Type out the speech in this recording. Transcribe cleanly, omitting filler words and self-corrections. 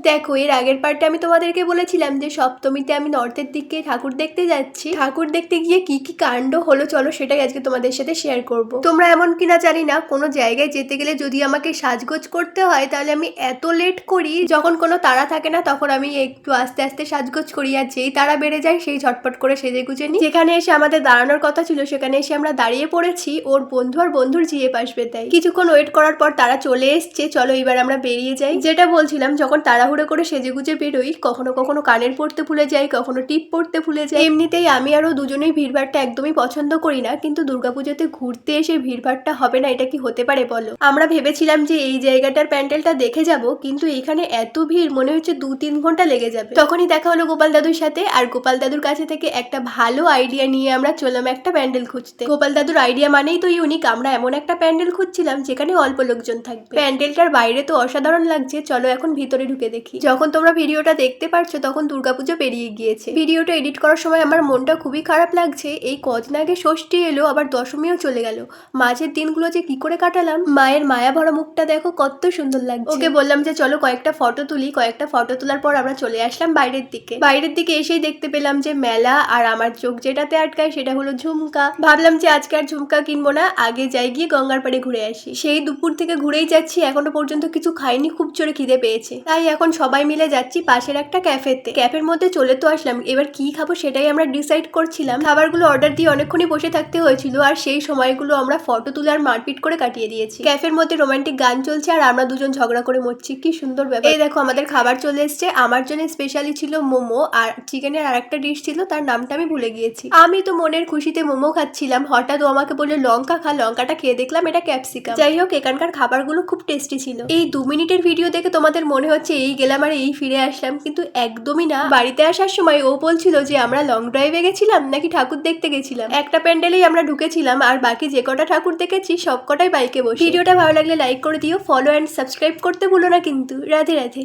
দেখো এর আগের পার্টে আমি তোমাদেরকে বলেছিলাম যে সপ্তমীতে আমি নর্থের দিকে ঠাকুর দেখতে যাচ্ছি। ঠাকুর দেখতে গিয়ে কি কি কাণ্ড হলো চলো সেটাই আজকে তোমাদের সাথে শেয়ার করব। তোমরা এমন কিনা জানি না, কোনো জায়গায় যেতে গেলে যদি আমাকে সাজগোজ করতে হয় তাহলে আমি এত লেট করি, যখন কোনো তাড়া থাকে না তখন আমি একটু আস্তে আস্তে সাজগোজ করি, আর যেই তাড়া বেড়ে যায় সেই ঝটপট করে সেজে গুজে নিই। যেখানে এসে আমাদের দাঁড়ানোর কথা ছিল সেখানে এসে আমরা দাঁড়িয়ে পড়েছি ওর বন্ধু আর বন্ধুর জিয়ে আসবে তাই। কিছুক্ষণ ওয়েট করার পর তারা চলে এসছে, চলো এবার আমরা বেরিয়ে যাই। যেটা বলছিলাম, যখন তাড়াহুড়ো করে সেজে গুজে বেরোই কখনো কখনো কানের পড়তে ভুলে যাই, কখনো টিপ পড়তে ভুলে যাই। এমনিতেই আমি আরো দুজনেই ভিড়ভাড়টা একদমই পছন্দ করি না, কিন্তু দুর্গাপুজোতে ঘুরতে এসে ভিড়ভাড়টা হবে না এটা কি হতে পারে বলো। আমরা ভেবেছিলাম যে এই জায়গাটার প্যান্ডেলটা দেখে যাব, কিন্তু এখানে এত ভিড় মনে হচ্ছে 2-3 ঘন্টা লেগে যাবে। তখনই দেখা হলো গোপাল দাদুর সাথে, আর গোপাল দাদুর কাছে থেকে একটা ভালো আইডিয়া নিয়ে আমরা চললাম একটা প্যান্ডেল খুঁজতে। গোপাল দাদুর আইডিয়া মানেই তো ইউনিক। আমরা এমন একটা প্যান্ডেল খুঁজছিলাম যেখানে অল্প লোকজন থাকবে। প্যান্ডেলটার বাইরে তো অসাধারণ লাগছে, চলো এখন ভিতরে ঢুকে দেখি। যখন তোমরা ভিডিওটা দেখতে পারছো তখন দুর্গাপুজো পেরিয়ে গিয়েছে। ভিডিওটা এডিট করার সময় আমার মনটা খুবই খারাপ লাগছে। এই কদিন আগে ষষ্ঠী এলো, আবার দশমীও চলে গেল। মাঝের দিনগুলো যে কি করে কাটালাম। মায়ের মায়া ভরা মুখটা দেখো কত সুন্দর লাগছে। ওকে বললাম যে চলো কয়েকটা ফটো তুলি। কয়েকটা ফটো তোলার পর আমরা চলে আসলাম বাইরের দিকে। বাইরের দিকে এসেই দেখতে পেলাম যে মেলা, আর আমার চোখ যেটাতে আটকায় সেটা হলো ঝুমকা। ভাবলাম যে আজকে আর ঝুমকা কিনবো না, আগে যাই গিয়ে গঙ্গার পাড়ে ঘুরে আসি। সেই দুপুর থেকে ঘুরেই যাচ্ছি, এখনো পর্যন্ত কিছু খাইনি, খুব জোরে খিদে পেয়েছে। তাই এখন সবাই মিলে যাচ্ছি পাশের একটা ক্যাফেতে। ক্যাফের মধ্যে চলে তো আসলাম, এবার কি খাবো সেটাই আমরা ডিসাইড করছিলাম। খাবারগুলো অর্ডার দিয়ে অনেকক্ষণই বসে থাকতে হয়েছিল, আর সেই সময়গুলো আমরা ফটো তুলে আর মারপিট করে কাটিয়ে দিয়েছি। ক্যাফের মধ্যে রোমান্টিক গান চলছে আর আমরা দুজন ঝগড়া করে মরছি, কি সুন্দর ব্যাপার। এই দেখো আমাদের খাবার চলে এসছে। আমার জন্য স্পেশালি ছিল মোমো, আর চিকেনের আর একটা ডিশ ছিল, তার নামটা আমি ভুলে গিয়েছি। আমি তো মনের খুশিতে মোমো খাচ্ছিলাম, হঠাৎ ও আমাকে বললো লঙ্কা খা। লঙ্কাটা খেয়ে দেখলাম এটা ক্যাপসিকাম। যাই হোক এখানকার খাবারগুলো খুব টেস্টি ছিল। এই 2 মিনিটের ভিডিও দেখে তোমাদের মনে হচ্ছে এই গেলাম আর এই ফিরে আসলাম, কিন্তু একদমই না। বাড়িতে আসার সময় ও বলছিল যে আমরা লং ড্রাইভে গেছিলাম নাকি ঠাকুর দেখতে গেছিলাম। একটা প্যান্ডেলেই আমরা ঢুকেছিলাম, আর বাকি যে কটা ঠাকুর দেখেছি সব কটাই বাইকে বসে। ভিডিওটা ভালো লাগলে লাইক করে দিও, ফলো অ্যান্ড সাবস্ক্রাইব করতে ভুলো না কিন্তু। রাধে রাধে।